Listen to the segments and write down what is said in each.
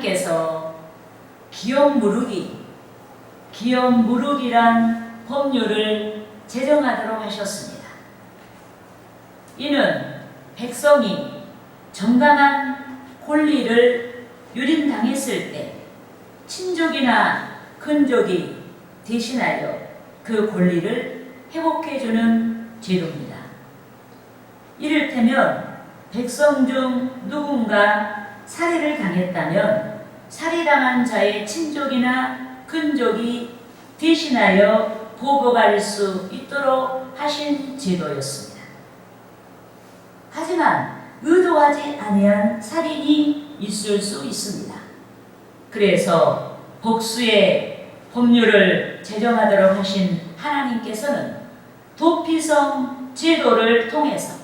하나님께서 기업무르기란 법률을 제정하도록 하셨습니다. 이는 백성이 정당한 권리를 유린당했을 때 친족이나 근족이 대신하여 그 권리를 회복해주는 제도입니다. 이를테면 백성 중 누군가 살해를 당했다면 살해당한 자의 친족이나 근족이 대신하여 보복할 수 있도록 하신 제도였습니다. 하지만 의도하지 아니한 살인이 있을 수 있습니다. 그래서 복수의 법률을 제정하도록 하신 하나님께서는 도피성 제도를 통해서,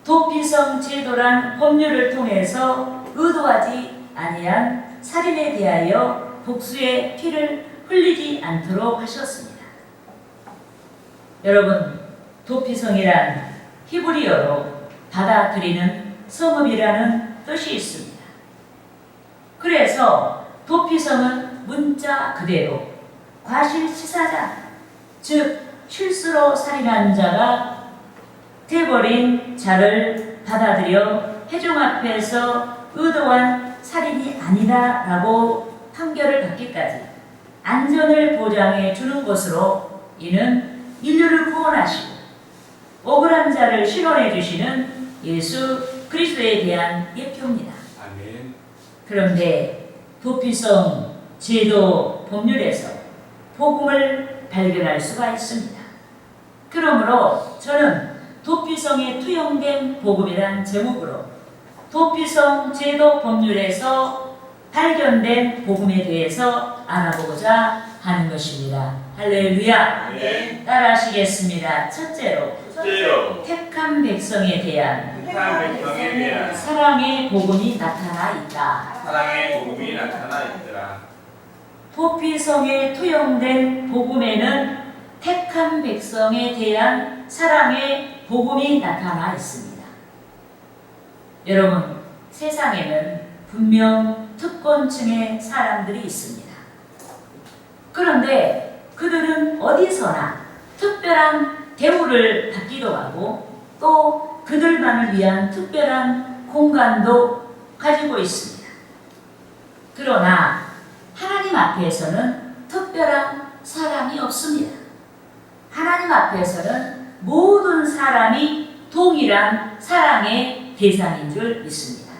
도피성 제도란 법률을 통해서 의도하지 아니한 살인에 대하여 복수의 피를 흘리지 않도록 하셨습니다. 여러분, 도피성이란 히브리어로 받아들이는 성읍이라는 뜻이 있습니다. 그래서 도피성은 문자 그대로 과실치사자, 즉 실수로 살인한 자가 돼버린 자를 받아들여 회중 앞에서 의도한 살인이 아니다라고 판결을 받기까지 안전을 보장해 주는 것으로, 이는 인류를 구원하시고 억울한 자를 실현해 주시는 예수 그리스도에 대한 예표입니다. 아멘. 그런데 도피성 제도 법률에서 복음을 발견할 수가 있습니다. 그러므로 저는 도피성에 투영된 복음이란 제목으로 도피성 제도 법률에서 발견된 복음에 대해서 알아보고자 하는 것입니다. 할렐루야. 아멘. 따라하시겠습니다. 첫째로 택한 백성에 대한 사랑의 복음이 나타나 있다. 사랑의 복음이 나타나 있더라. 도피성에 투영된 복음에는 택한 백성에 대한 사랑의 복음이 나타나 있습니다. 여러분, 세상에는 분명 특권층의 사람들이 있습니다. 그런데 그들은 어디서나 특별한 대우를 받기도 하고 또 그들만을 위한 특별한 공간도 가지고 있습니다. 그러나 하나님 앞에서는 특별한 사랑이 없습니다. 하나님 앞에서는 모든 사람이 동일한 사랑의 대상인 줄 믿습니다.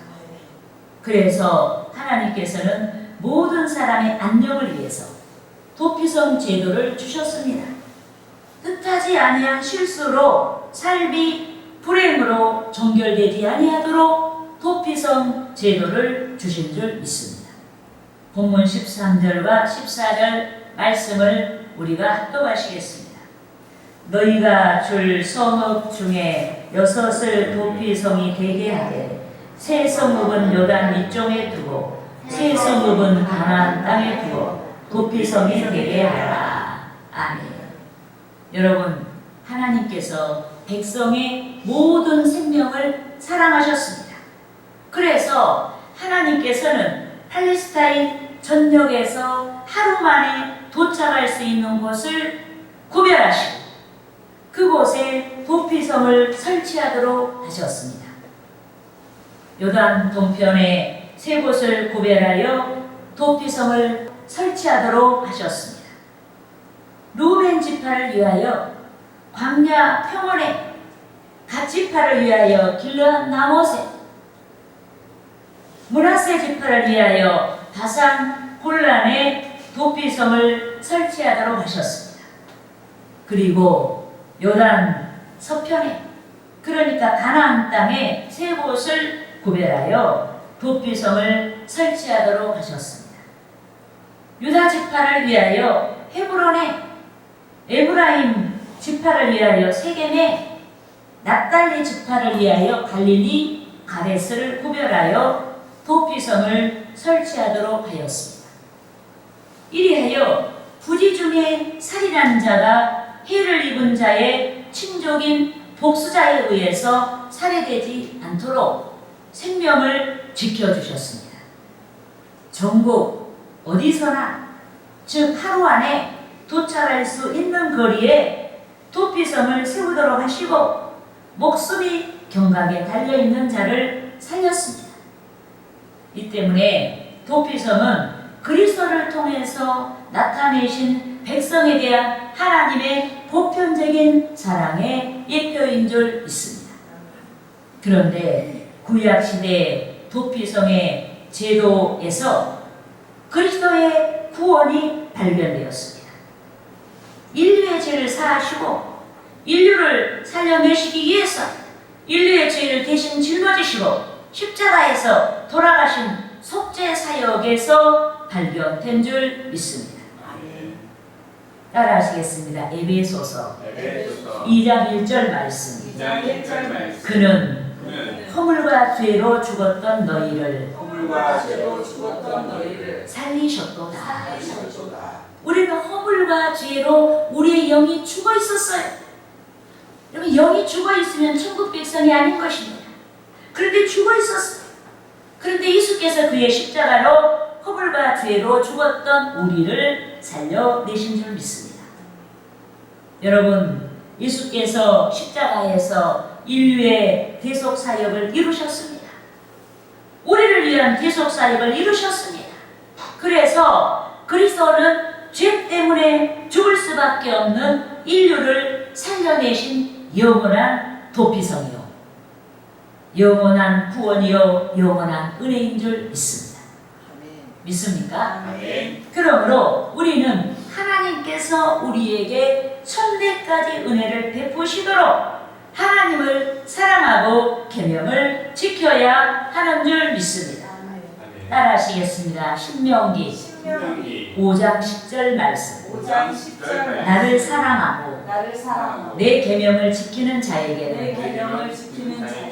그래서 하나님께서는 모든 사람의 안녕을 위해서 도피성 제도를 주셨습니다. 뜻하지 아니한 실수로 삶이 불행으로 종결되지 아니하도록 도피성 제도를 주신 줄 믿습니다. 본문 13절과 14절 말씀을 우리가 합독하시겠습니다. 너희가 줄 성읍 중에 6을 도피성이 되게 하되 세 성읍은 요단 이쪽에 두고 세 성읍은 가나안 땅에 두고 도피성이 되게 하라. 아멘. 여러분, 하나님께서 백성의 모든 생명을 사랑하셨습니다. 그래서 하나님께서는 팔레스타인 전역에서 하루 만에 도착할 수 있는 곳을 구별하시고 그곳에 도피성을 설치하도록 하셨습니다. 요단 동편에 세 곳을 구별하여 도피성을 설치하도록 하셨습니다. 루벤 지파를 위하여 광야 평원에, 갓 지파를 위하여 길르앗 나못에, 므낫세 지파를 위하여 바산 골란에 도피성을 설치하도록 하셨습니다. 그리고 요단 서편에, 그러니까 가나안 땅에 세 곳을 구별하여 도피성을 설치하도록 하셨습니다. 유다 지파를 위하여 헤브론에, 에브라임 지파를 위하여 세겜에, 납달리 지파를 위하여 갈릴리 가데스를 구별하여 도피성을 설치하도록 하였습니다. 이리하여 부지 중에 살인한 자가 해를 입은 자의 친족인 복수자에 의해서 살해되지 않도록 생명을 지켜주셨습니다. 전국 어디서나, 즉 하루 안에 도착할 수 있는 거리에 도피성을 세우도록 하시고 목숨이 경각에 달려있는 자를 살렸습니다. 이 때문에 도피성은 그리스도를 통해서 나타내신 백성에 대한 하나님의 보편적인 사랑의 예표인 줄 믿습니다. 그런데 구약시대 도피성의 제도에서 그리스도의 구원이 발견되었습니다. 인류의 죄를 사하시고 인류를 살려내시기 위해서 인류의 죄를 대신 짊어지시고 십자가에서 돌아가신 속죄 사역에서 발견된 줄 믿습니다. 따라하시겠습니다. 에베소서 2장 1절 말씀. 그는 허물과 죄로 죽었던 너희를 살리셨도다. 우리는 허물과 죄로 우리의 영이 죽어 있었어요. 여러분, 영이 죽어 있으면 천국 백성이 아닌 것입니다. 그런데 죽어 있었어요. 그런데 예수께서 그의 십자가로 허물과 죄로 죽었던 우리를 살려내신 줄 믿습니다. 여러분, 예수께서 십자가에서 인류의 대속 사역을 이루셨습니다. 우리를 위한 대속 사역을 이루셨습니다. 그래서 그리스도는 죄 때문에 죽을 수밖에 없는 인류를 살려내신 영원한 도피성이요, 영원한 구원이요, 영원한 은혜인 줄 믿습니다. 믿습니까? 그러므로 우리는 하나님께서 우리에게 천대까지 은혜를 베푸시도록 하나님을 사랑하고 계명을 지켜야 하는 줄 믿습니다. 따라하시겠습니다. 신명기 5장 10절 말씀. 나를 사랑하고 내 계명을 지키는 자에게는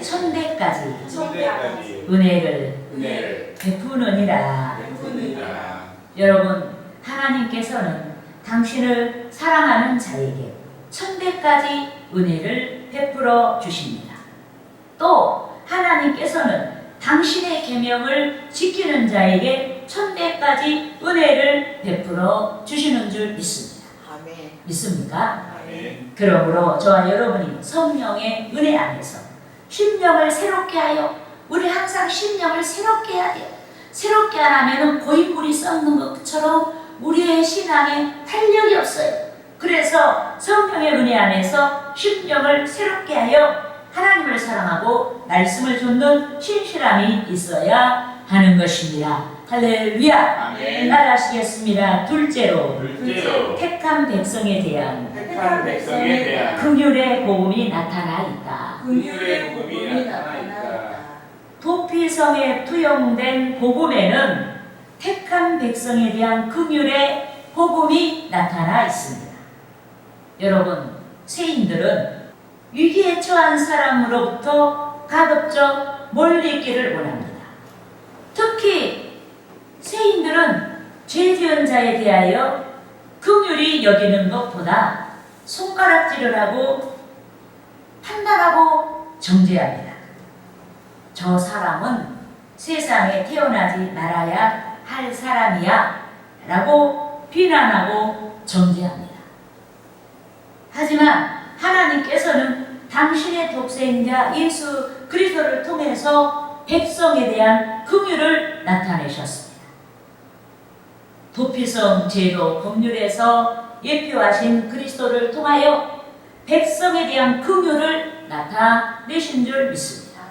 천대까지 은혜를 베푸느니라. 여러분, 하나님께서는 당신을 사랑하는 자에게 천대까지 은혜를 베풀어 주십니다. 또 하나님께서는 당신의 계명을 지키는 자에게 천대까지 은혜를 베풀어 주시는 줄 믿습니다. 믿습니까? 그러므로 저와 여러분이 성령의 은혜 안에서 심령을 새롭게 하여, 우리 항상 심령을 새롭게 해야 돼요. 새롭게 안 하면 고인물이 썩는 것처럼 우리의 신앙에 탄력이 없어요. 그래서 성령의 은혜 안에서 심령을 새롭게 하여 하나님을 사랑하고 말씀을 좇는 신실함이 있어야 하는 것입니다. 할렐루야. 따라하시겠습니다. 둘째로 택한 백성에 대한 긍휼의 복음이 나타나 있다. 도피성에 투영된 복음에는 택한 백성에 대한 긍휼의 복음이 나타나 있습니다. 여러분, 세인들은 위기에 처한 사람으로부터 가급적 멀리 있기를 원합니다. 특히 세인들은 죄 지은 자에 대하여 긍휼히 여기는 것보다 손가락질을 하고 판단하고 정죄합니다. 저 사람은 세상에 태어나지 말아야 할 사람이야 라고 비난하고 정죄합니다. 하지만 하나님께서는 당신의 독생자 예수 그리스도를 통해서 백성에 대한 긍휼을 나타내셨습니다. 도피성 제도 법률에서 예표하신 그리스도를 통하여 백성에 대한 긍휼을 나타내신 줄 믿습니다.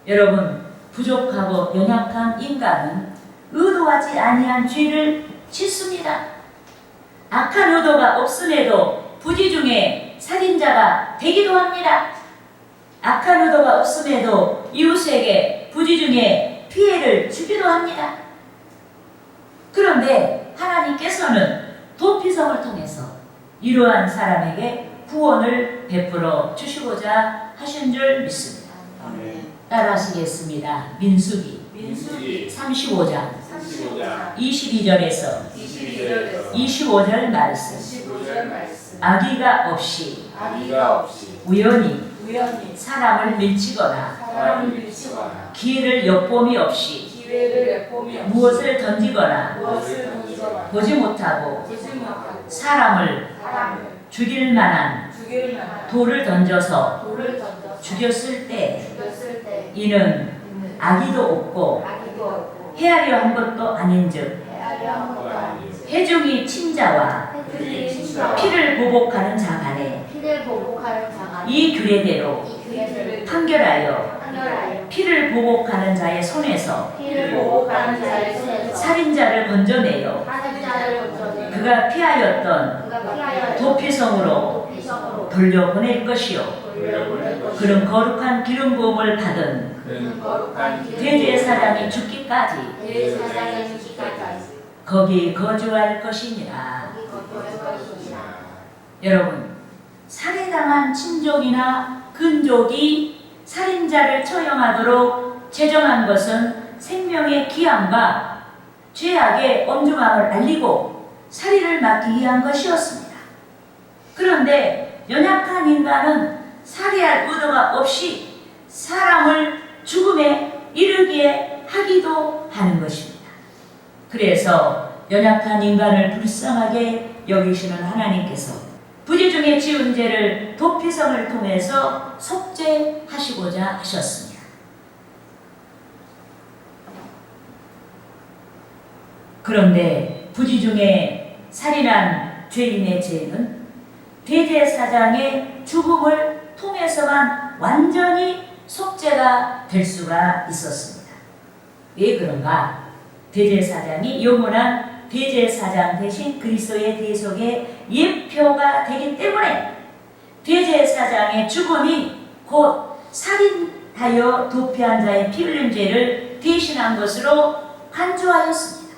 여러분, 부족하고 연약한 인간은 의도하지 아니한 죄를 짓습니다. 악한 의도가 없음에도 부지 중에 살인자가 되기도 합니다. 악한 의도가 없음에도 이웃에게 부지 중에 피해를 주기도 합니다. 그런데 하나님께서는 도피성을 통해서 이러한 사람에게 구원을 베풀어 주시고자 하신 줄 믿습니다. 따라하시겠습니다. 민수기 35장 22절에서 25절 말씀. 악의가 없이 우연히 사람을 밀치거나 기회를 엿봄이 없이 기회를 보며 무엇을 던지거나 무엇을 던져라 보지 못하고 보지 못하고 사람을 사람을 죽일 만한 죽일 만한 돌을 던져서 돌을 던져서 죽였을 때 죽였을 때 이는 있는 악의도 없고 악의도 없고 헤아려 한 것도 아닌즉 헤아려 한 것도 아니지 해중이 친자와 그의 친자와 피를 보복하는 자 간에 피를 보복하는 자가 이 규례대로 이 규례를 판결하여 판결하여 피를 보복하는 자의 손에서 피를 보복하는 자의 손에서 살인자를 건져내어 살인자를 건져내 그가 피하였던 그가 피하여 도피성으로 도피성으로 돌려보낼 것이요 돌려보낼 것이요 그런 거룩한 기름 부음을 받은 그는 거룩한 대제사장이 죽기까지 대제사장의 죽기까지 거기 거주할 것이니라. 거기 거주할 것이니라. 여러분, 살해당한 친족이나 근족이 살인자를 처형하도록 제정한 것은 생명의 귀함과 죄악의 엄중함을 알리고 살인을 막기 위한 것이었습니다. 그런데 연약한 인간은 살해할 의도가 없이 사람을 죽음에 이르게 하기도 하는 것입니다. 그래서 연약한 인간을 불쌍하게 여기시는 하나님께서 부지 중에 지은 죄를 도피성을 통해서 속죄하시고자 하셨습니다. 그런데 부지 중에 살인한 죄인의 죄는 대제사장의 죽음을 통해서만 완전히 속죄가 될 수가 있었습니다. 왜 그런가? 대제사장이 영원한 대제사장 대신 그리스도의 대속의 예표가 되기 때문에 대제사장의 죽음이 곧 살인하여 도피한 자의 피 흘린 죄를 대신한 것으로 간주하였습니다.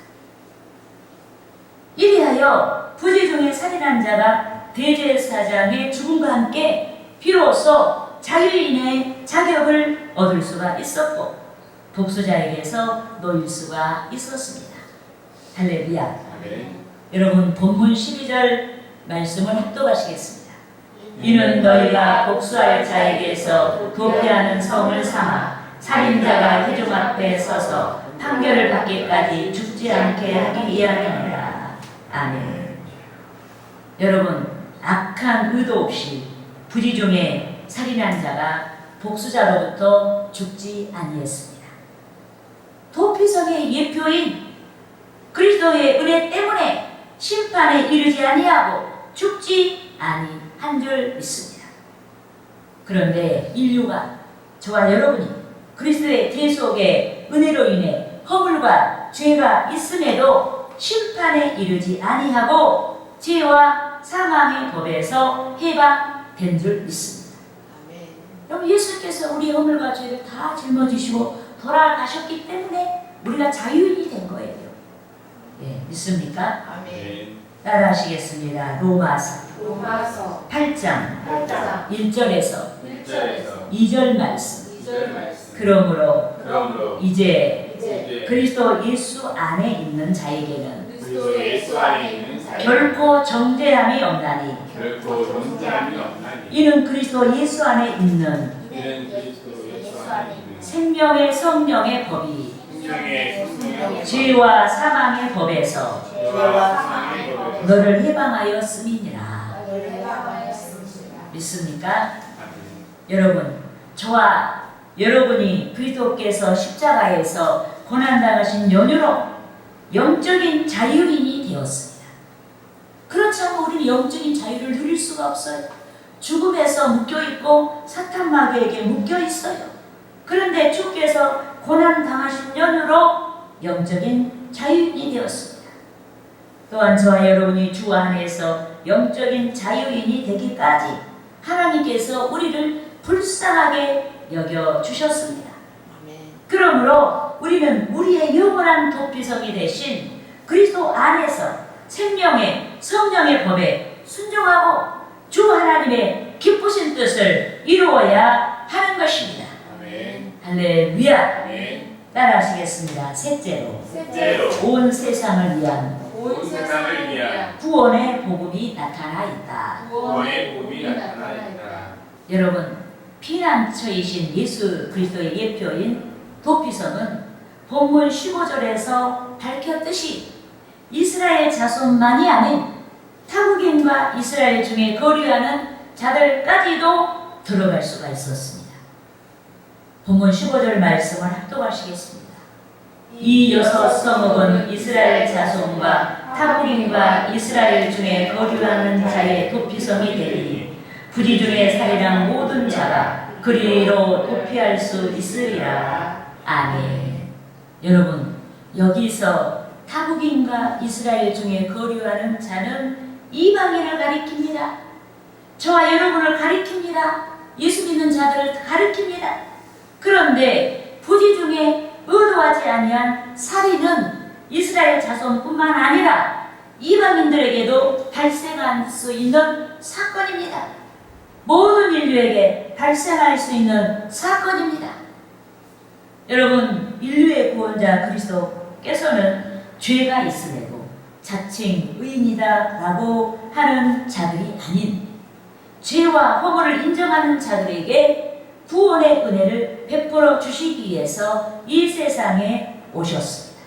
이리하여 부지 중에 살인한 자가 대제사장의 죽음과 함께 비로소 자유인의 자격을 얻을 수가 있었고 독수자에게서 놓일 수가 있었습니다. 할렐루야. 아멘. 여러분 본문 12절 말씀을 합독하시겠습니다. 이는 너희가 복수할 자에게서 도피하는 성을 삼아 살인자가 회중 앞에 서서 판결을 받기까지 죽지 않게 하기 위함이니라. 아멘. 여러분 악한 의도 없이 부지 중에 살인한 자가 복수자로부터 죽지 아니했습니다. 도피성의 예표인 그리스도의 은혜 때문에 심판에 이르지 아니하고 죽지 아니한 줄 믿습니다. 그런데 인류가 저와 여러분이 그리스도의 대속의 은혜로 인해 허물과 죄가 있음에도 심판에 이르지 아니하고 죄와 사망의 법에서 해방된 줄 믿습니다. 여러분 예수께서 우리의 허물과 죄를 다 짊어지시고 돌아가셨기 때문에 우리가 자유인이 된 거예요. 예, 믿습니까? 아멘. 따라하시겠습니다. 로마서 로마서 8장 8장 1절에서 1절에서 2절 말씀. 2절 말씀 그러므로 이제 이제 그리스도 예수 안에 있는 자에게는 그리스도 예수 안에 있는 자에게 결코 정죄함이 없나니 결코 존재함이 없나니 이는 그리스도 예수 안에 있는 이는 그리스도 예수 안에 있는 생명의 성령의 법이 생명의 성령의 죄와 사망의 법에서 죄와 사망의 법에 너를 해방하였음이니라. 나를 해방하였습니다. 믿습니까? 아멘. 여러분, 저와 여러분이 그리스도께서 십자가에서 고난당하신 연유로 영적인 자유인이 되었습니다. 그렇지 않고 우리는 영적인 자유를 누릴 수가 없어요. 죽음에서 묶여있고 사탄 마귀에게 묶여있어요. 그런데 주께서 고난당하신 연유로 영적인 자유인이 되었습니다. 또한 저와 여러분이 주 안에서 영적인 자유인이 되기까지 하나님께서 우리를 불쌍하게 여겨주셨습니다. 그러므로 우리는 우리의 영원한 도피성이 되신 그리스도 안에서 생명의 성령의 법에 순종하고 주 하나님의 기쁘신 뜻을 이루어야 하는 것입니다. 아멘. 할렐루야. 아멘. 따라하시겠습니다. 셋째로 셋째로 온 세상을 위한 온 세상을 위한 구원의 복음이 나타나 있다. 구원의 복음이 나타나 있다. 여러분, 피난처이신 예수 그리스도의 예표인 도피성은 본문 15절에서 밝혔듯이 이스라엘 자손만이 아닌 타국인과 이스라엘 중에 거류하는 자들까지도 들어갈 수가 있었습니다. 본문 15절 말씀을 합독하시겠습니다. 이 여섯 성읍은 이스라엘 자손과 타국인과 이스라엘 중에 거류하는 자의 도피성이 되리니 부지 중에 살이랑 모든 자가 그리로 도피할 수 있으리라. 아멘. 여러분, 여기서 타국인과 이스라엘 중에 거류하는 자는 이방인을 가리킵니다. 저와 여러분을 가리킵니다. 예수 믿는 자들을 가리킵니다. 그런데 부지 중에 의도하지 아니한 살인은 이스라엘 자손뿐만 아니라 이방인들에게도 발생할 수 있는 사건입니다. 모든 인류에게 발생할 수 있는 사건입니다. 여러분, 인류의 구원자 그리스도께서는 죄가 있음에도 자칭 의인이다 라고 하는 자들이 아닌 죄와 허물을 인정하는 자들에게 구원의 은혜를 베풀어 주시기 위해서 이 세상에 오셨습니다.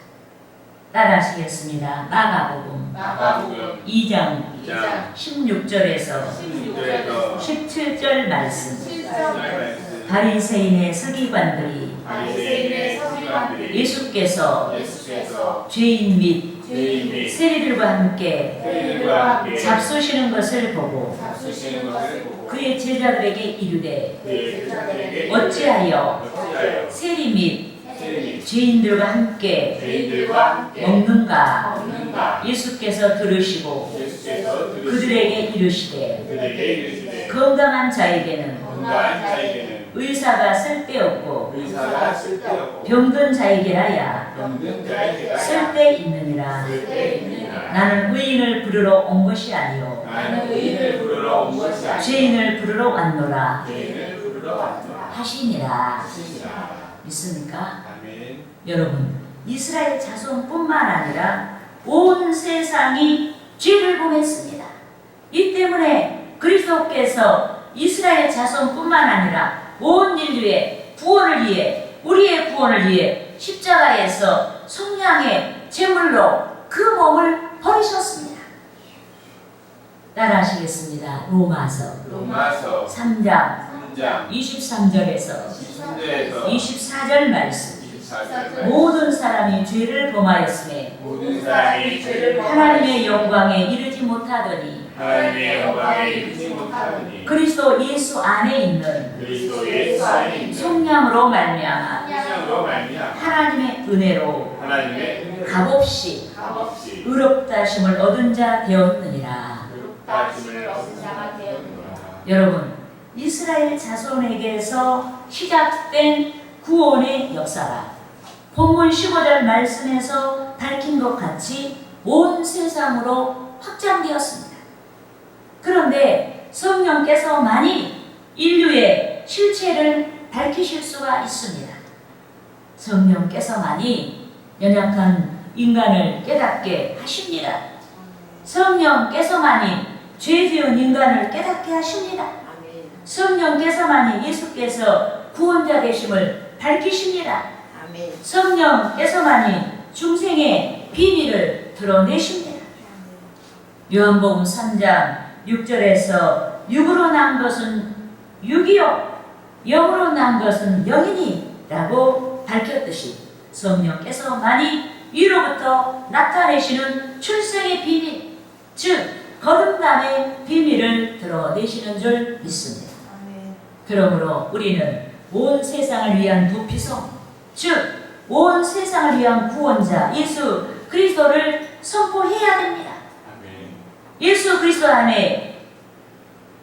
따라하시겠습니다. 마가복음 마가복음 2장 2장 16절에서 16절에서 17절 말씀. 17절 바리새인의 서기관들이 바리새인의 서기관들이 예수께서 예수께서 죄인 및 죄인 및 세리들과 함께 세리들과 함께 잡수시는 것을 보고 잡수시는 것을 보고 그의 제자들에게 이르되 그의 제자들에게 어찌하여 어찌하여 세리 및 세리 및 죄인들과 함께 죄인들과 함께 먹는가? 먹는가? 예수께서 들으시고 예수께서 그들에게 이르시되 그들에게 이르시되 건강한 자에게는 건강한 자에게는 의사가 쓸데없고 의사가 쓸데없고 병든 자에게라야 병든 자에게라야 쓸데있느니라. 쓸데있느니라. 나는 의인을 부르러 온 것이 아니요 나는 의인을 부르러 온 것이 아니라 죄인을 부르러 왔노라 죄인을 부르러 왔노라 하시니라. 하시니라. 믿습니까? 아멘. 여러분, 이스라엘 자손뿐만 아니라 온 세상이 죄를 범했습니다. 이 때문에 그리스도께서 이스라엘 자손뿐만 아니라 온 인류의 구원을 위해, 우리의 구원을 위해 십자가에서 속량의 제물로 그 몸을 버리셨습니다. 따라하시겠습니다. 로마서 3장 3장 23절에서 23절에서 24절 말씀. 24절 모든 사람이 죄를 범하였음에 모든 사람이 죄를 하나님의 영광에 이르지 못하더니 하나님의 영광에 이르지 못하더니 그리스도 예수 안에 있는 그리스도 예수 안에 있는 속량으로 말미암아 성령으로 말미암아 하나님의 은혜로 하나님의 은혜로 값없이 값없이 의롭다심을 얻은 자 되었느니라. 의롭다심을 얻은 자가 되었노라. 여러분, 이스라엘 자손에게서 시작된 구원의 역사가 본문 15절 말씀에서 밝힌 것 같이 온 세상으로 확장되었습니다. 그런데 성령께서만이 인류의 실체를 밝히실 수가 있습니다. 성령께서만이 연약한 인간을 깨닫게 하십니다. 성령께서만이 죄 지은 인간을 깨닫게 하십니다. 성령께서만이 예수께서 구원자 되심을 밝히십니다. 성령께서만이 중생의 비밀을 드러내십니다. 요한복음 3장 6절에서 육으로 난 것은 육이요 영으로 난 것은 영이니라고 밝혔듯이 성령께서만이 위로부터 나타내시는 출생의 비밀, 즉 거듭남의 비밀을 드러내시는 줄 믿습니다. 그러므로 우리는 온 세상을 위한 도피성, 즉 온 세상을 위한 구원자 예수 그리스도를 선포해야 됩니다. 예수 그리스도 안에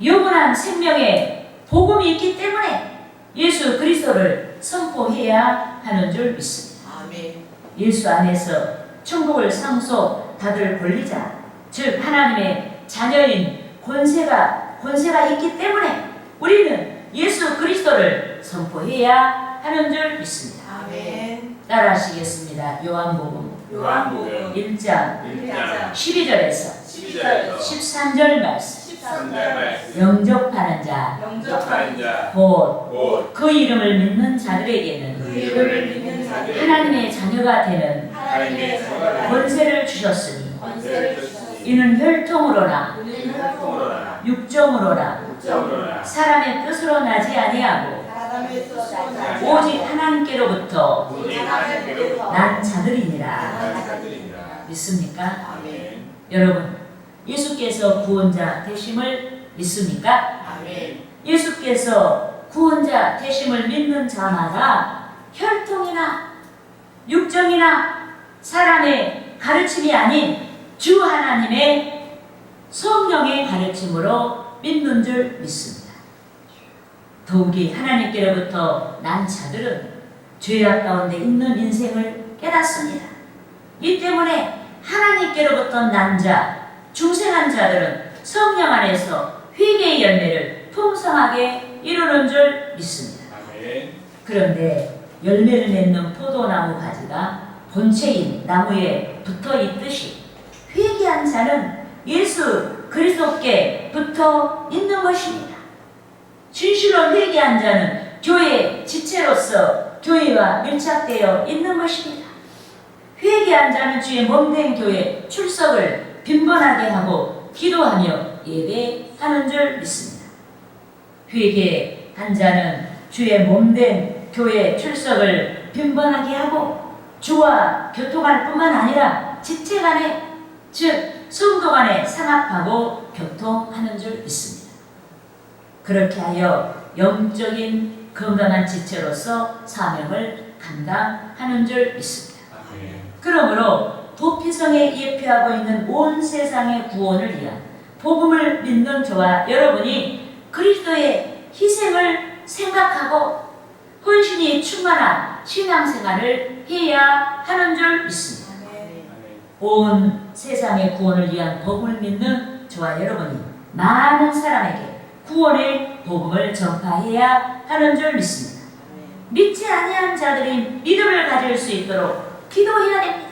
영원한 생명의 복음이 있기 때문에 예수 그리스도를 선포해야 하는 줄 믿습니다. 예수 안에서 천국을 상속받을 권리자, 즉 하나님의 자녀인 권세가 있기 때문에 우리는 예수 그리스도를 선포해야 하는 줄 믿습니다. 따라하시겠습니다. 요한복음 1장 12절에서 13절 말씀. 영접하는 자, 영접하는 자, 곧 곧 그 이름을 믿는 자들에게는 이름을 믿는 자들 하나님의 자녀가 되는 하나님의 자녀가 권세를 주셨으니 권세를 주시니 이는 혈통으로나 우리는 혈통으로나 육정으로나 육정으로나 사람의 뜻으로 나지 아니하고 사람의 뜻으로 나지 오직 하나님께로부터 오직 하나님께로부터 난 자들이니라. 난 자들이니라. 믿습니까? 아멘. 여러분, 예수께서 구원자 되심을 믿습니까? 아멘. 예수께서 구원자 되심을 믿는 자마다 혈통이나 육정이나 사람의 가르침이 아닌 주 하나님의 성령의 가르침으로 믿는 줄 믿습니다. 더욱이 하나님께로부터 난 자들은 죄악 가운데 있는 인생을 깨닫습니다. 이 때문에 하나님께로부터 난 자, 중생한 자들은 성령 안에서 회개의 열매를 풍성하게 이루는 줄 믿습니다. 아멘. 그런데 열매를 맺는 포도나무 가지가 본체인 나무에 붙어 있듯이 회개한 자는 예수 그리스도께 붙어 있는 것입니다. 진실로 회개한 자는 교회의 지체로서 교회와 밀착되어 있는 것입니다. 회개한 자는 주의 몸된 교회 출석을 빈번하게 하고 기도하며 예배하는 줄 믿습니다. 회개한 자는 주의 몸된 교회 출석을 빈번하게 하고 주와 교통할 뿐만 아니라 지체 간에 즉 성도 간에 상합하고 교통하는 줄 믿습니다. 그렇게 하여 영적인 건강한 지체로서 사명을 감당하는 줄 믿습니다. 아멘. 그러므로 도피성에 예표하고 있는 온 세상의 구원을 위한 복음을 믿는 저와 여러분이 그리스도의 희생을 생각하고 헌신이 충만한 신앙생활을 해야 하는 줄 믿습니다. 온 세상의 구원을 위한 복음을 믿는 저와 여러분이 많은 사람에게 구원의 복음을 전파해야 하는 줄 믿습니다. 믿지 아니한 자들이 믿음을 가질 수 있도록 기도해야 됩니다.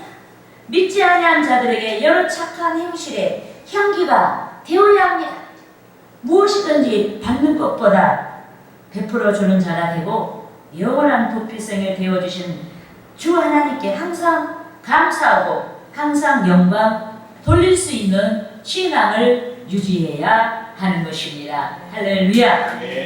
믿지 아니한 자들에게 여러 착한 행실의 향기가 되어야 합니다. 무엇이든지 받는 것보다 베풀어 주는 자가 되고 영원한 도피성을 되어주신 주 하나님께 항상 감사하고 항상 영광 돌릴 수 있는 신앙을 유지해야 하는 것입니다. 할렐루야. 아멘.